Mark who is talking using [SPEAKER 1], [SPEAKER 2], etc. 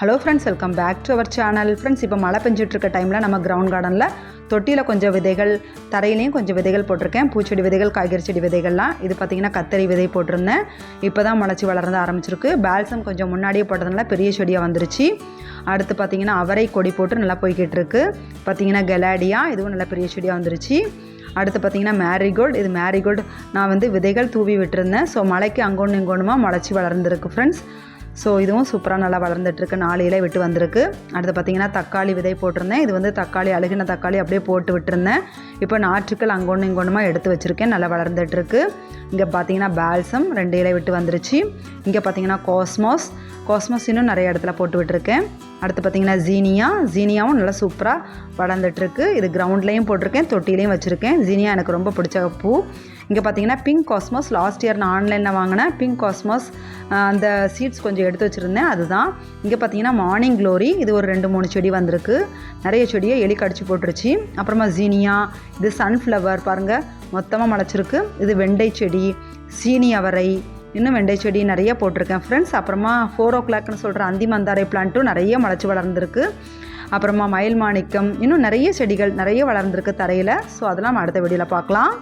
[SPEAKER 1] Hello friends, welcome back to our channel. Friends, இப்போ மழை பெஞ்சிட்டு இருக்க டைமில் நம்ம கிரவுண்ட் கார்டனில் தொட்டியில் கொஞ்சம் விதைகள், தரையிலையும் கொஞ்சம் விதைகள் போட்டிருக்கேன். பூச்செடி விதைகள், காய்கறி செடி விதைகள்லாம். இது பார்த்திங்கன்னா கத்தரி விதை போட்டிருந்தேன். இப்போ தான் முளைச்சி வளர்ந்து ஆரம்பிச்சிருக்கு. பால்சம் கொஞ்சம் முன்னாடியே போட்டதுனால பெரிய செடியாக வந்துருச்சு. அடுத்து பார்த்திங்கன்னா அவரை கொடி போட்டு நல்லா போய்கிட்டு இருக்கு. பார்த்திங்கன்னா கெலாடியா, இதுவும் நல்லா பெரிய செடியாக வந்துருச்சு. அடுத்து பார்த்திங்கன்னா மேரிகோல்டு. இது மேரிகோல்டு நான் விதைகள் தூவி விட்டுருந்தேன். ஸோ மழைக்கு அங்கொன்று இங்கொன்றுமா முளைச்சி வளர்ந்துருக்கு ஃப்ரெண்ட்ஸ். ஸோ இதுவும் சூப்பராக நல்லா வளர்ந்துட்டுருக்கு. 4 இலை விட்டு வந்திருக்கு. அடுத்து பார்த்திங்கன்னா தக்காளி விதை போட்டிருந்தேன். இது தக்காளி, அழுகின தக்காளி அப்படியே போட்டு விட்டுருந்தேன். இப்போ நாற்றுக்கள் அங்கொன்று இங்கொன்றுமா எடுத்து வச்சுருக்கேன். நல்லா வளர்ந்துட்டுருக்கு. இங்கே பார்த்திங்கன்னா பால்சம் 2 இலை விட்டு வந்துருச்சு. இங்கே பார்த்திங்கன்னா காஸ்மோஸ் இன்னும் நிறைய இடத்துல போட்டு விட்டுருக்கேன். அடுத்து பார்த்திங்கன்னா ஜீனியாவும் நல்லா சூப்பராக வளர்ந்துட்டுருக்கு. இது கிரவுண்ட்லேயும் போட்டிருக்கேன், தொட்டிலையும் வச்சுருக்கேன். ஜீனியா எனக்கு ரொம்ப பிடிச்ச பூ. இங்கே பார்த்திங்கன்னா பிங்க் காஸ்மோஸ். லாஸ்ட் இயர் நான் ஆன்லைனில் வாங்கினேன் பிங்க் காஸ்மோஸ். அந்த சீட்ஸ் கொஞ்சம் எடுத்து வச்சுருந்தேன், அதுதான். இங்கே பார்த்திங்கன்னா மார்னிங் க்ளோரி. இது ஒரு 2-3 செடி வந்திருக்கு. நிறைய செடியை எலி கடிச்சு போட்டுருச்சு. அப்புறமா ஜீனியா, இது சன்ஃப்ளவர் பாருங்கள் மொத்தமாக முளைச்சிருக்கு. இது வெண்டை செடி, சீனி அவரை, இன்னும் வெண்டை செடி நிறைய போட்டிருக்கேன் ஃப்ரெண்ட்ஸ். அப்புறமா 4 o'clockனு சொல்கிற அந்தி மந்தாரை பிளான்ட்டும் நிறைய முளைச்சி வளர்ந்துருக்கு. அப்புறமா மயில் மாணிக்கம், இன்னும் நிறைய செடிகள் நிறைய வளர்ந்துருக்கு தரையில். ஸோ அதெல்லாம் அடுத்த வீடியோவில் பார்க்கலாம்.